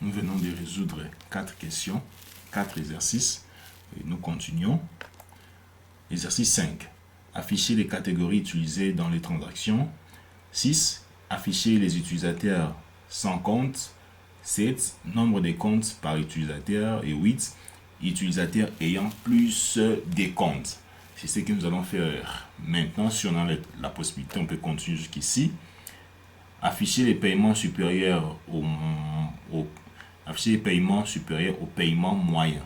Nous venons de résoudre 4 questions, 4 exercices. Et nous continuons. Exercice 5. Afficher les catégories utilisées dans les transactions. 6. Afficher les utilisateurs sans compte. 7. Nombre de comptes par utilisateur. Et 8. Utilisateurs ayant plus de comptes. C'est ce que nous allons faire maintenant. Si on a la possibilité, on peut continuer jusqu'ici. Afficher les paiements supérieurs afficher les paiements supérieurs au paiement moyen.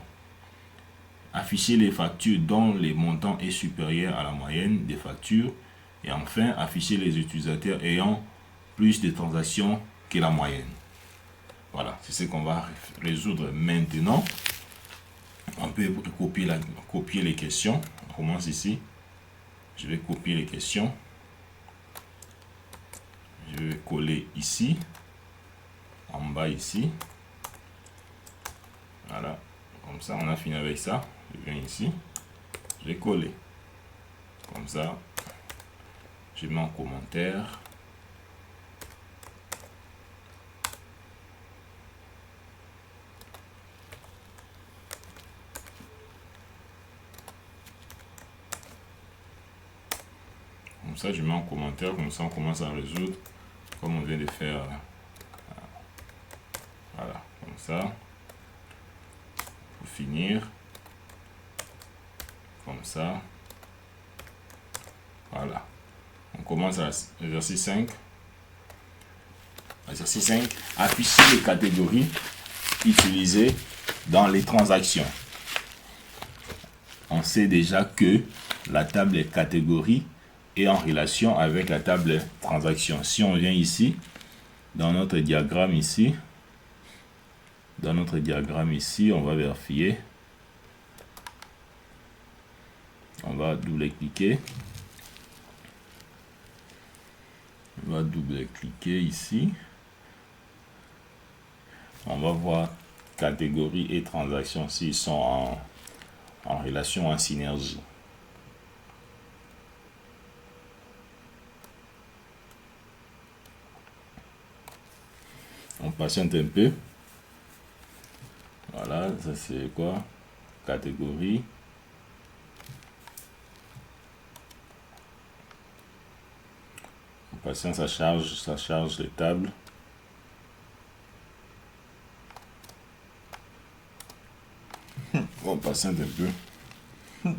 Afficher les factures dont le montant est supérieur à la moyenne des factures. Et enfin, afficher les utilisateurs ayant plus de transactions que la moyenne. Voilà, c'est ce qu'on va résoudre maintenant. On peut copier les questions. On commence ici. Je vais copier les questions. Je vais coller ici. En bas ici. Voilà. Comme ça, on a fini avec ça. Je viens ici. Je vais coller. Comme ça. Je mets en commentaire. Comme ça, je mets en commentaire. Comme ça, on commence à résoudre. Comme on vient de faire. Voilà. Comme ça. Pour finir. Comme ça. Voilà. On commence à l'exercice 5. Exercice 5. Afficher les catégories utilisées dans les transactions. On sait déjà que la table des catégories est en relation avec la table des transactions. Si on vient ici, dans notre diagramme ici, on va vérifier. On va double-cliquer. On va double-cliquer ici. On va voir catégories et transactions s'ils sont en relation, en synergie. On patiente un peu. Voilà, ça c'est quoi? Catégorie. On patiente, ça charge les tables. On patiente un peu.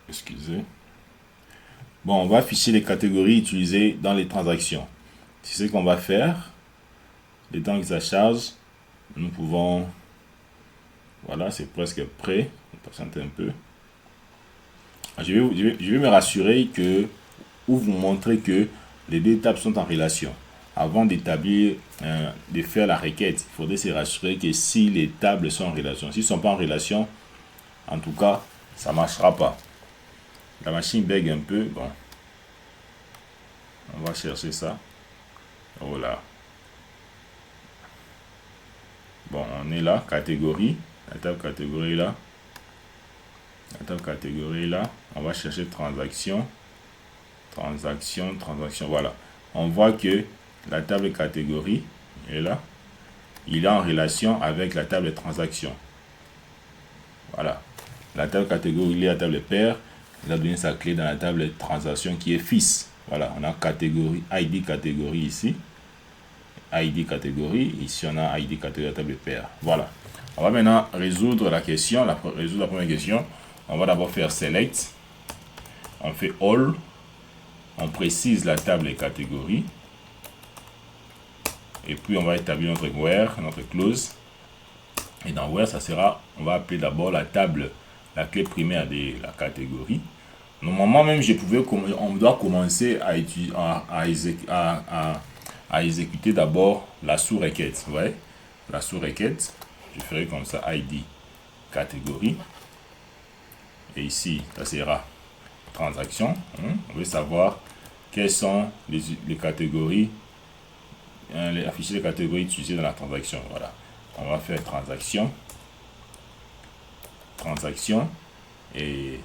Excusez. Bon, on va afficher les catégories utilisées dans les transactions. C'est ce qu'on va faire. Le temps que ça charge, nous pouvons... Voilà, c'est presque prêt. On patiente un peu. Je vais me rassurer que, ou vous montrer que les deux tables sont en relation. Avant d'établir, de faire la requête, il faudrait se rassurer que si les tables sont en relation. S'ils ne sont pas en relation, en tout cas, ça ne marchera pas. La machine bug un peu. Bon. On va chercher ça. Voilà. Bon, on est là. Catégorie. La table catégorie là. La table catégorie là. On va chercher transaction. Transaction. Voilà. On voit que la table catégorie est là. Il est en relation avec la table de transaction. Voilà. La table catégorie, il est la table de paire. Il a donné sa clé dans la table de transaction qui est fils. Voilà. On a catégorie, ID catégorie ici. ID catégorie. Ici, on a ID catégorie, la table de paire. Voilà. On va maintenant résoudre la question. Résoudre la première question. On va d'abord faire select. On fait all. On précise la table des catégories. Et puis, on va établir notre where, notre clause. Et dans where, ça sera, on va appeler d'abord la table, la clé primaire de la catégorie. Normalement, même, on doit commencer à exécuter d'abord la sous-requête. Vous voyez, la sous-requête, je ferai comme ça, ID catégorie. Et ici, ça sera transaction. On veut savoir quelles sont les catégories, afficher les catégories utilisées dans la transaction. Voilà. On va faire transaction. Transaction. Et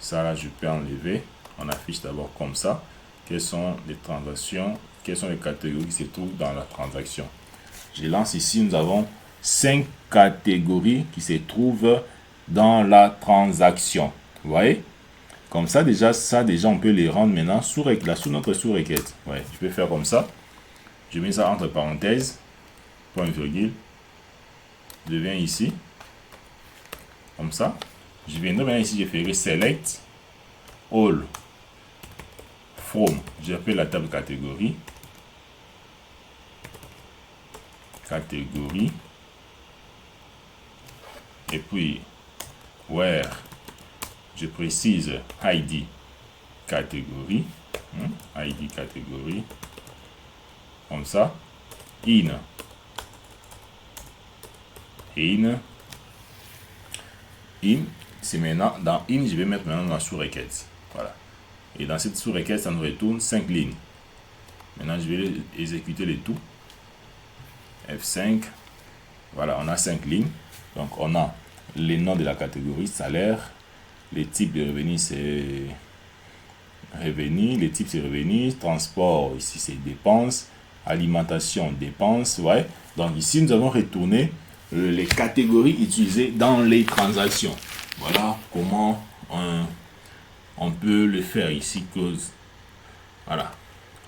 ça, là, je peux enlever. On affiche d'abord comme ça. Quelles sont les transactions, quelles sont les catégories qui se trouvent dans la transaction. Je lance ici, nous avons 5 catégories qui se trouvent dans la transaction. Vous voyez? Comme ça, déjà, on peut les rendre maintenant sous notre sous-requête. Ouais, je peux faire comme ça. Je mets ça entre parenthèses, point virgule. Je viens ici, comme ça. Je viendrai maintenant ici, je ferai select all from. J'appelle la table catégorie. Catégorie. Et puis, where, je précise ID catégorie. ID catégorie. Comme ça. In. C'est maintenant dans in, je vais mettre maintenant dans la sous-requête. Voilà. Et dans cette sous-requête, ça nous retourne 5 lignes. Maintenant, je vais exécuter le tout. F5. Voilà, on a 5 lignes. Donc, on a les noms de la catégorie, salaire. Les types de revenus, c'est revenus. Les types, c'est revenus. Transport, ici, c'est dépenses. Alimentation, dépenses. Ouais. Donc, ici, nous avons retourné les catégories utilisées dans les transactions. Voilà comment on peut le faire ici. Voilà.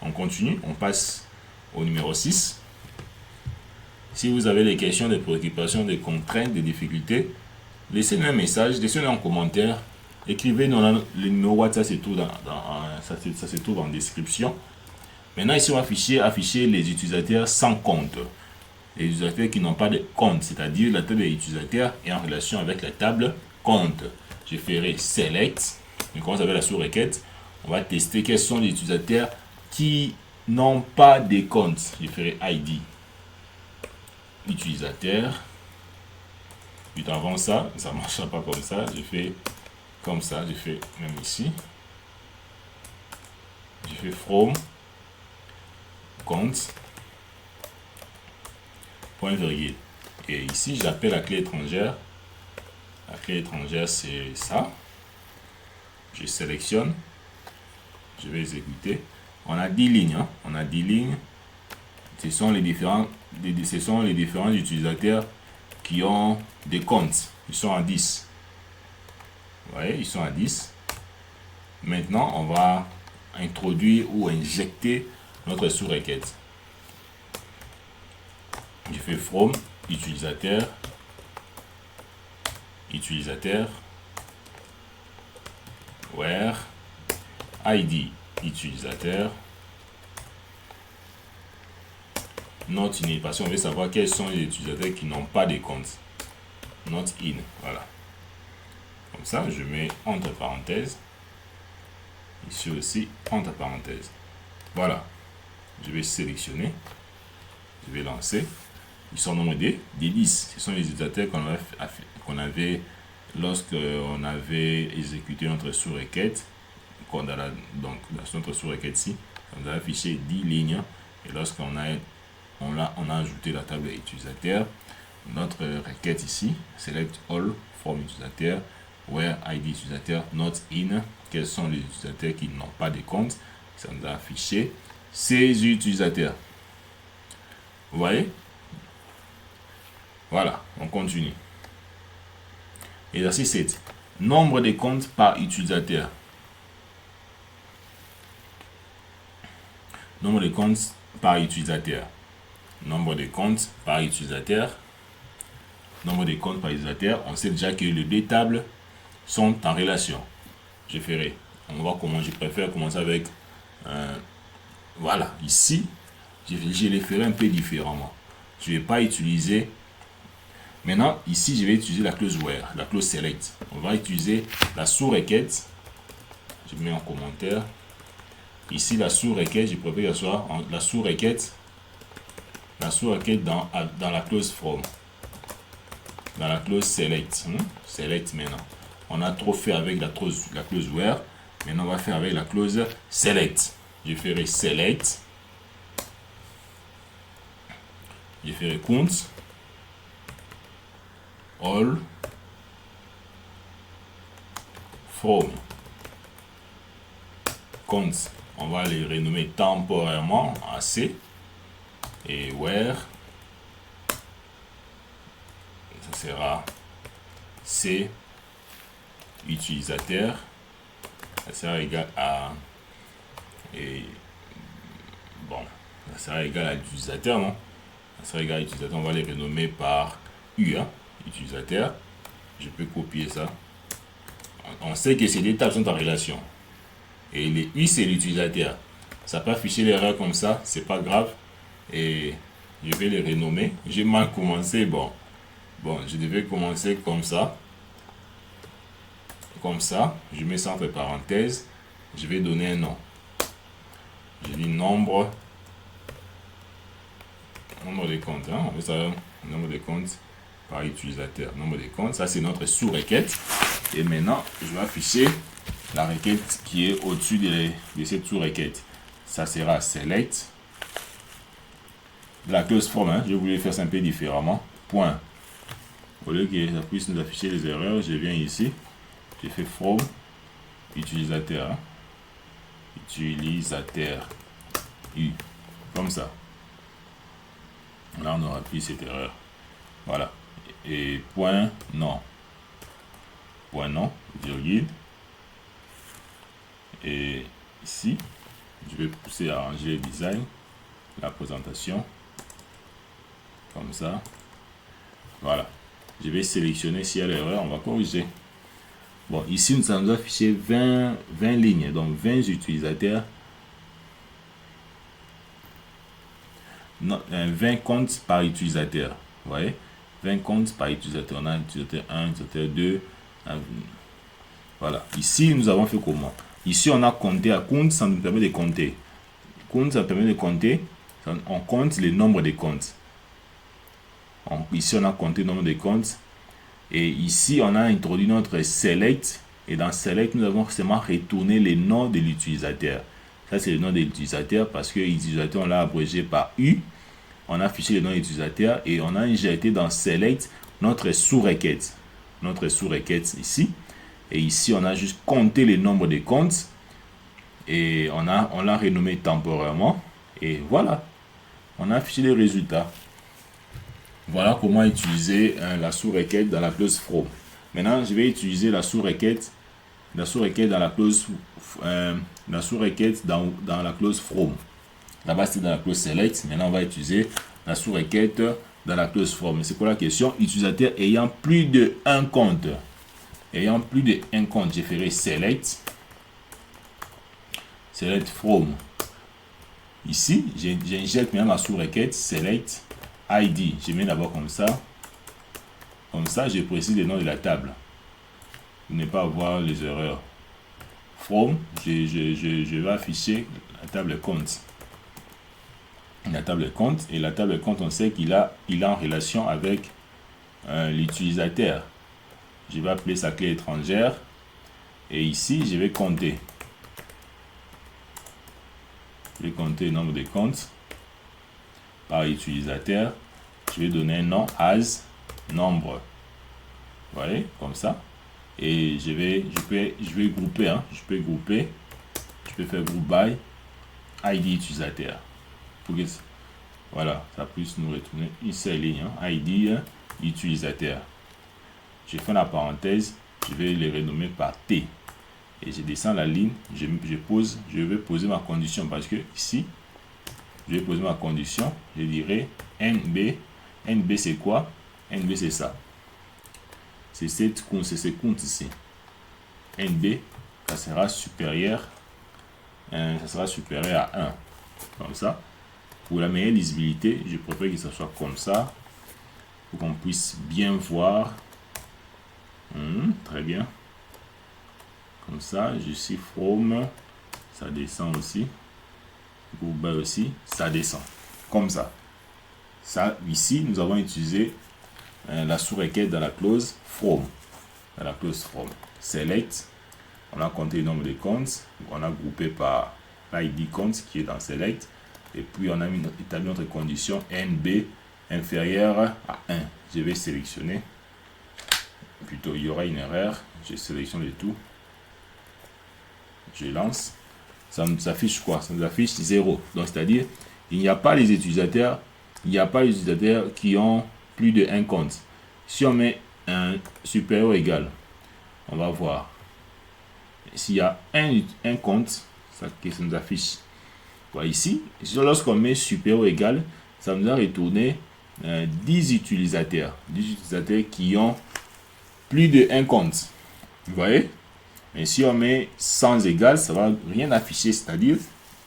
On continue. On passe au numéro 6. Si vous avez des questions, des préoccupations, des contraintes, des difficultés, laissez-nous un message, laissez-nous en commentaire. Écrivez-nous le numéro WhatsApp, ça se trouve en description. Maintenant, ici, on va afficher les utilisateurs sans compte. Les utilisateurs qui n'ont pas de compte, c'est-à-dire la table des utilisateurs est en relation avec la table compte. Je ferai select. Je commence avec la sous-requête. On va tester quels sont les utilisateurs qui n'ont pas de compte. Je ferai ID utilisateur. Puis avant ça ne marchera pas comme ça. Je fais comme ça. Je fais même ici. Je fais from compte. Point virgule. Et ici, j'appelle la clé étrangère. La clé étrangère, c'est ça. Je sélectionne. Je vais exécuter. On a 10 lignes. Hein. On a 10 lignes. Ce sont les différents utilisateurs qui ont des comptes. Ils sont à 10. Vous voyez, ils sont à 10. Maintenant, on va introduire ou injecter notre sous-requête. Je fais from utilisateur where ID utilisateur not in, parce qu'on veut savoir quels sont les utilisateurs qui n'ont pas de compte. Not in, voilà. Comme ça, je mets entre parenthèses. Ici aussi, entre parenthèses. Voilà. Je vais sélectionner. Je vais lancer. Ils sont nombre des 10. Ce sont les utilisateurs qu'on avait lorsqu'on avait exécuté notre sous-requête. Donc, dans notre sous-requête ici, on a affiché 10 lignes. Et lorsqu'on a ajouté la table utilisateur, notre requête ici, select all from utilisateur, where ID utilisateur, not in, quels sont les utilisateurs qui n'ont pas de compte, ça nous a affiché ces utilisateurs. Vous voyez? Voilà, on continue. Exercice 7. Nombre de comptes par utilisateur. Nombre de comptes par utilisateur. Nombre de comptes par utilisateur. Nombre de comptes par utilisateur. On sait déjà que les deux tables sont en relation. Je ferai. On va voir comment je préfère commencer avec. Voilà, ici, je les ferai un peu différemment. Je ne vais pas utiliser. Maintenant, ici, je vais utiliser la clause where, la clause select. On va utiliser la sous-requête. Je mets en commentaire. Ici, la sous-requête, je préfère que ce soit la sous-requête dans la clause from. Dans la clause select. Select maintenant. On a trop fait avec la clause where. Maintenant, on va faire avec la clause select. Je ferai select. Je ferai count. All from compte, on va les renommer temporairement à C et where sera C utilisateur, ça sera égal à, et bon, ça sera égal à l'utilisateur, non? Ça sera égal à l'utilisateur, on va les renommer par U, hein, utilisateur. Je peux copier ça. On sait que ces deux tables sont en relation. Et les U, c'est l'utilisateur. Ça peut afficher l'erreur comme ça, c'est pas grave. Et je vais les renommer. J'ai mal commencé, bon, je devais commencer comme ça. Comme ça, je mets ça entre parenthèses. Je vais donner un nom. Je dis nombre de comptes, hein, on veut ça, nombre de comptes par utilisateur. Nombre de comptes, ça c'est notre sous-requête. Et maintenant, je vais afficher la requête qui est au-dessus de cette sous-requête. Ça sera select. La clause from, hein, je voulais faire ça un peu différemment. Point. Au lieu que ça puisse nous afficher les erreurs, je viens ici. J'ai fait from utilisateur. Hein. Utilisateur. U. Comme ça. Là, on aura plus cette erreur. Voilà. Et point non. Point non, virgule. Et ici, je vais pousser à arranger le design, la présentation. Comme ça. Voilà. Je vais sélectionner s'il y a l'erreur, on va corriger. Bon, ici, nous allons afficher 20 lignes, donc 20 utilisateurs. Non, 20 comptes par utilisateur. Vous voyez, 20 comptes par utilisateur. On a utilisateur 1, utilisateur 2. Voilà. Ici, nous avons fait comment? Ici, on a compté à compte, ça nous permet de compter. Compte, ça permet de compter. On compte le nombre de comptes. Ici, on a compté le nombre de comptes. Et ici, on a introduit notre select. Et dans select, nous avons seulement retourné les noms de l'utilisateur. Ça, c'est le nom de l'utilisateur parce que l'utilisateur, on l'a abrégé par U. On a affiché le nom de l'utilisateur et on a injecté dans select notre sous-requête. Notre sous-requête ici. Et ici, on a juste compté le nombre de comptes. Et on l'a renommé temporairement. Et voilà. On a affiché les résultats. Voilà comment utiliser la sous-requête dans la clause from. Maintenant, je vais utiliser la sous-requête dans la clause dans la clause from. Là-bas, c'est dans la clause select. Maintenant, on va utiliser la sous-requête dans la clause from. C'est quoi la question? Utilisateur ayant plus de un compte. Ayant plus de un compte, je ferai select from. Ici, j'injecte maintenant la sous-requête select ID. Je mets d'abord comme ça. Comme ça, je précise le nom de la table. Pour ne pas avoir les erreurs. From, je vais afficher la table compte. La table compte. Et la table compte, on sait qu'il est en relation avec l'utilisateur. Je vais appeler sa clé étrangère. Et ici, je vais compter. Je vais compter le nombre de comptes par utilisateur. Je vais donner un nom as nombre. Vous voyez, comme ça. Et je vais grouper. Hein. Je peux grouper. Je peux faire group by ID utilisateur. Pour que, voilà, ça puisse nous retourner une seule ligne. Hein. ID utilisateur. Je fais la parenthèse. Je vais les renommer par T. Et je descends la ligne. Je vais poser ma condition parce que ici, je vais poser ma condition. Je dirais NB. NB c'est quoi? NB c'est ça. C'est ce compte ici. NB, ça sera supérieur. Ça sera supérieur à 1. Comme ça. Pour la meilleure lisibilité, je préfère que ça soit comme ça. Pour qu'on puisse bien voir. Très bien. Comme ça, je suis from. Ça descend aussi. Group by aussi. Ça descend. Comme ça. Ça, ici, nous avons utilisé la sous-requête dans la clause from. Dans la clause from. Select. On a compté le nombre de comptes. On a groupé par l'ID compte qui est dans select. Et puis, on a établi notre condition NB inférieure à 1. Je vais sélectionner. Plutôt, il y aura une erreur. Je sélectionne le tout. Je lance. Ça nous affiche quoi? Ça nous affiche 0. Donc, c'est-à-dire, il n'y a pas les utilisateurs. Il n'y a pas les utilisateurs qui ont plus de un compte. Si on met un supérieur ou égal, on va voir. S'il y a un compte, ça nous affiche. Voilà, ici, lorsqu'on met supérieur ou égal, ça nous a retourné 10 utilisateurs. 10 utilisateurs qui ont plus de un compte. Vous voyez? Mais si on met sans égal, ça va rien afficher. C'est-à-dire,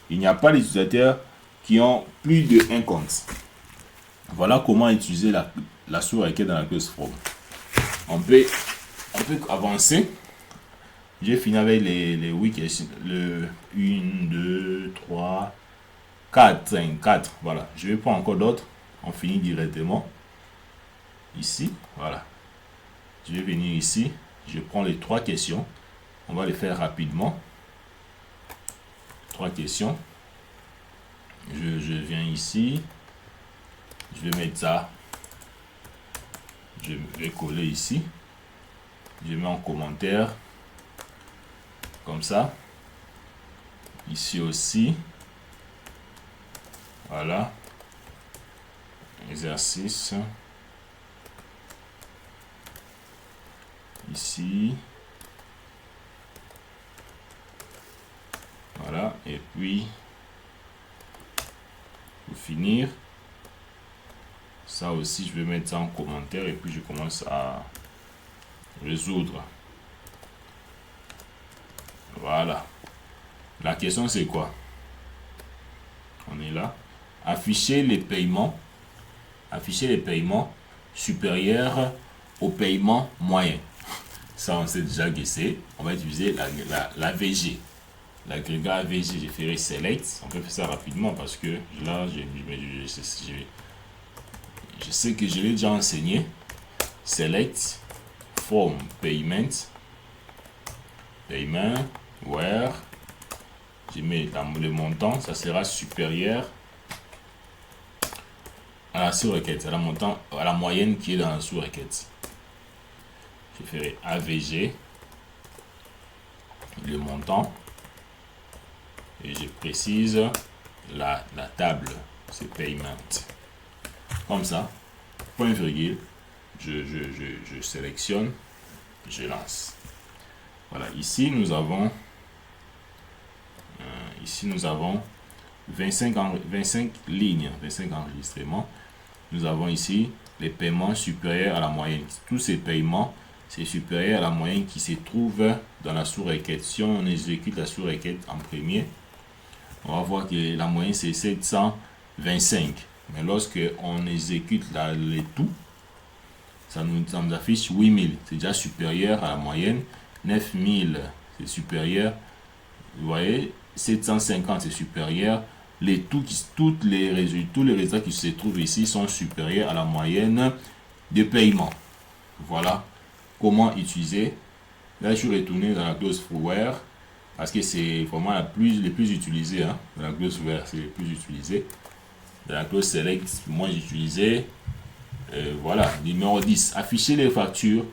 il n'y a pas d'utilisateurs qui ont plus de un compte. Voilà comment utiliser la sous-requête dans la clause from. On peut avancer. J'ai fini avec les 8 questions. Le 1, 2, 3, 4, 5, 4. Voilà. Je vais prendre encore d'autres. On finit directement. Ici. Voilà. Je vais venir ici. Je prends les 3 questions. On va les faire rapidement. 3 questions. Je viens ici. Je vais mettre ça. Je vais coller ici. Je mets en commentaire. Comme ça. Ici aussi. Voilà. Exercice. Ici. Voilà. Et puis, pour finir, ça aussi, je vais mettre ça en commentaire et puis je commence à résoudre. Voilà. La question, c'est quoi? On est là. Afficher les paiements. Afficher les paiements supérieurs au paiement moyen. Ça, on sait déjà que c'est. On va utiliser l'AVG. L'agrégat AVG, j'ai fait select. On peut faire ça rapidement parce que là, je sais que je l'ai déjà enseigné. Select from payment. Payment. Where. Je mets le montant. Ça sera supérieur à la sous-requête. À la moyenne qui est dans la sous-requête. Je ferai AVG. Le montant. Et je précise la table. C'est payment. Comme ça. Point virgule. Je sélectionne. Je lance. Voilà. Ici, nous avons 25 lignes, 25 enregistrements. Nous avons ici les paiements supérieurs à la moyenne. Tous ces paiements, c'est supérieur à la moyenne qui se trouve dans la sous-requête. Si on exécute la sous-requête en premier, on va voir que la moyenne c'est 725. Mais lorsque on exécute les tout, ça nous affiche 8000. C'est déjà supérieur à la moyenne. 9000, c'est supérieur. Vous voyez, 750 c'est supérieur. Tous les résultats qui se trouvent ici sont supérieurs à la moyenne de paiement. Voilà comment utiliser. Là, je suis retourné dans la clause where parce que c'est vraiment les plus utilisés. Dans la clause where, c'est les plus utilisés. Dans la clause select, moi j'ai utilisé voilà, numéro 10. Afficher les factures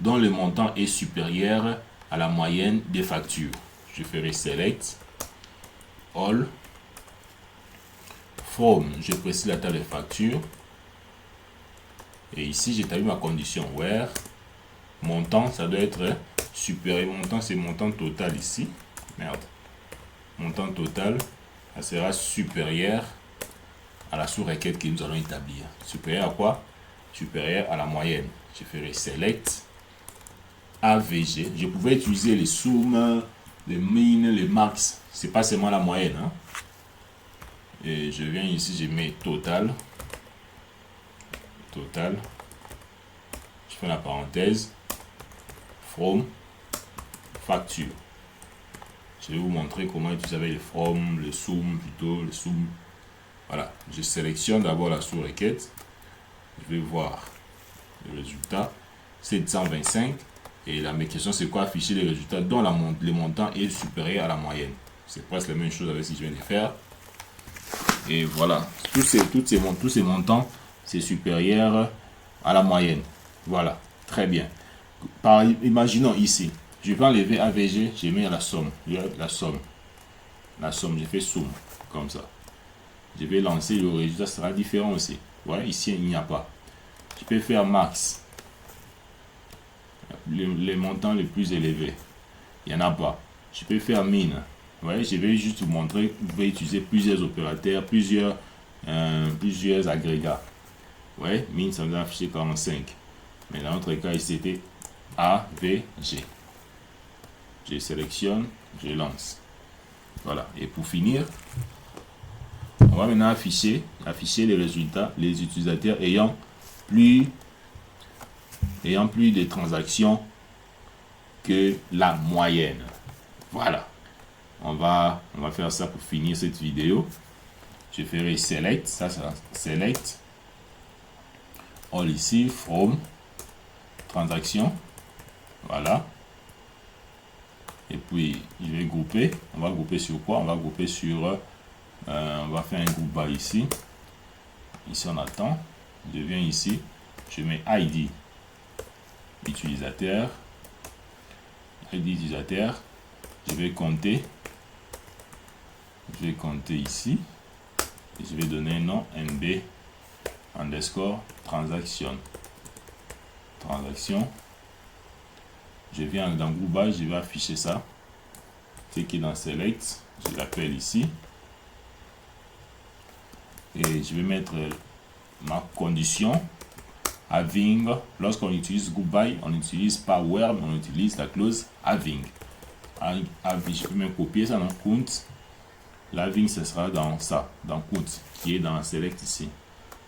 dont le montant est supérieur à la moyenne des factures. Je ferai select all from, je précise la table de facture et ici j'établis ma condition where montant, ça doit être supérieur. Montant, c'est montant total ici. Merde. Montant total, ça sera supérieur à la sous-requête que nous allons établir. Supérieur à quoi? Supérieur à la moyenne. Je ferai select AVG. Je pouvais utiliser les sum, les min, les max. C'est pas seulement la moyenne. Et je viens ici, je mets total. Total. Je fais la parenthèse. From facture. Je vais vous montrer comment utiliser avec le from, le sum, plutôt le sum. Voilà. Je sélectionne d'abord la sous-requête. Je vais voir le résultat. 725. Et la question c'est quoi? Afficher les résultats dont le montant est supérieur à la moyenne. C'est presque la même chose avec ce que je viens de faire. Et voilà. Tous ces montants, c'est supérieur à la moyenne. Voilà. Très bien. Imaginons ici. Je vais enlever AVG. Je mets la somme. La somme. Je fais somme. Comme ça. Je vais lancer. Le résultat sera différent aussi. Voilà. Ici, il n'y a pas. Je peux faire max. les montants les plus élevés. Il n'y en a pas. Je peux faire mine. Ouais, je vais juste vous montrer. Vous pouvez utiliser plusieurs opérateurs, plusieurs agrégats. Ouais, mine, ça nous a affiché 45. Mais dans notre cas, ici, c'était AVG. Je sélectionne, je lance. Voilà. Et pour finir, on va maintenant afficher les résultats, les utilisateurs ayant plus de transactions que la moyenne. Voilà. On va faire ça pour finir cette vidéo. Je ferai select, ça sera select. All ici, from, transaction. Voilà. Et puis, je vais grouper. On va grouper sur quoi? On va grouper sur... on va faire un groupe bas ici. Ici, on attend. Je viens ici. Je mets ID utilisateur. ID utilisateur. Je vais compter. Je vais compter ici. Et je vais donner un nom MB underscore transaction. Transaction. Je viens dans groupe bas, je vais afficher ça. Ce qui est dans select, je l'appelle ici. Et je vais mettre ma condition having. Lorsqu'on utilise goodbye, on n'utilise pas where, mais on utilise la clause having. Je peux même copier ça dans count. L'having, ce sera dans ça, dans count, qui est dans select ici.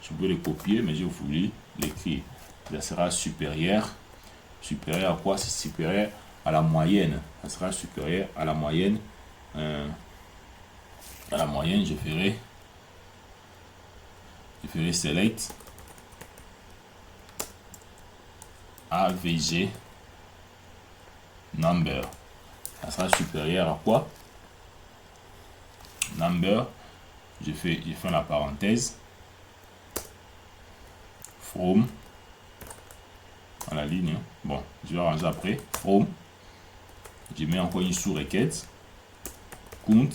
Je peux le copier, mais j'ai voulu l'écrire. Ça sera supérieur. Supérieur à quoi? C'est supérieur à la moyenne. Ça sera supérieur à la moyenne. À la moyenne, je ferai select AVG number. Ça sera supérieur à quoi? Number. Je fais la parenthèse. From. À la ligne. Bon, je vais ranger après. From. Je mets encore une sous-requête. Count.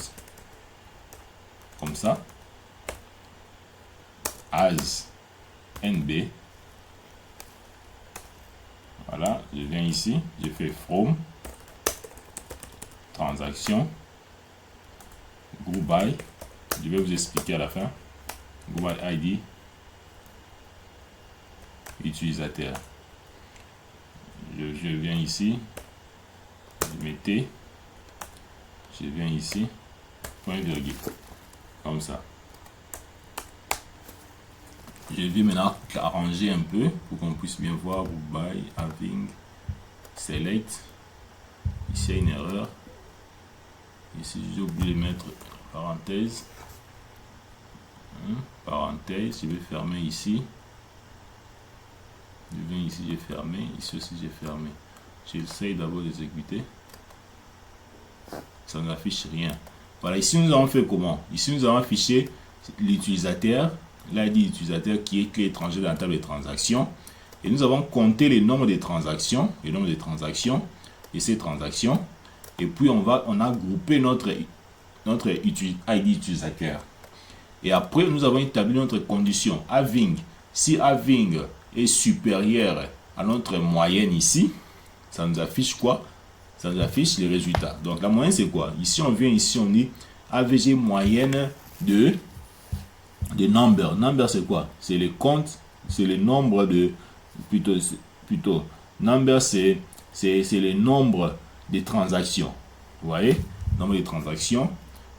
Comme ça. As NB. Voilà, je viens ici. Je fais from. Transaction. Group by. Je vais vous expliquer à la fin. Group by ID. Utilisateur. Je viens ici, je mets T, je viens ici, point virgule, comme ça. Je vais maintenant arranger un peu pour qu'on puisse bien voir by having select. Ici il y a une erreur. Ici j'ai oublié de mettre parenthèse. Parenthèse, je vais fermer ici. Je viens ici, j'ai fermé. Ici aussi, j'ai fermé. J'essaye d'abord d'exécuter. Ça n'affiche rien. Voilà, ici, nous avons fait comment? Ici, nous avons affiché l'utilisateur, l'ID utilisateur qui est clé étrangère dans la table de transactions. Et nous avons compté le nombre de transactions, et ces transactions. Et puis, on a groupé notre ID utilisateur. Et après, nous avons établi notre condition. Having, si having est supérieur à notre moyenne ici, ça nous affiche quoi? Ça nous affiche les résultats. Donc la moyenne c'est quoi? Ici on vient, ici on dit AVG moyenne de number. Number c'est quoi? C'est le compte, c'est le nombre de plutôt number c'est le nombre de transactions. Vous voyez? Nombre de transactions,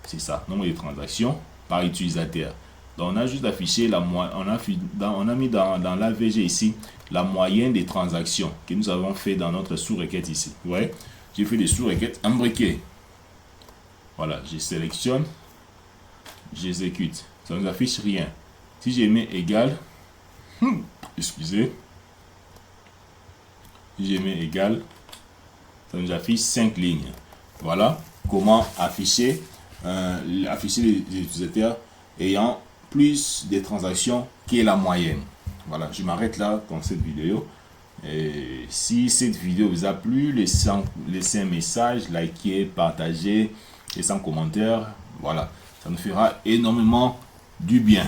c'est ça, nombre de transactions par utilisateur. Donc, on a juste affiché on a mis dans l'AVG ici la moyenne des transactions que nous avons fait dans notre sous-requête ici. Vous voyez, j'ai fait des sous-requêtes imbriquées. Voilà, je sélectionne, j'exécute. Ça ne nous affiche rien. Si j'ai mis égal, excusez, si j'ai mis égal, ça nous affiche 5 lignes. Voilà comment afficher les utilisateurs ayant plus de transactions que la moyenne. Voilà, je m'arrête là dans cette vidéo. Et si cette vidéo vous a plu, laissez un message, likez, partagez, laissez un commentaire. Voilà, ça nous fera énormément du bien.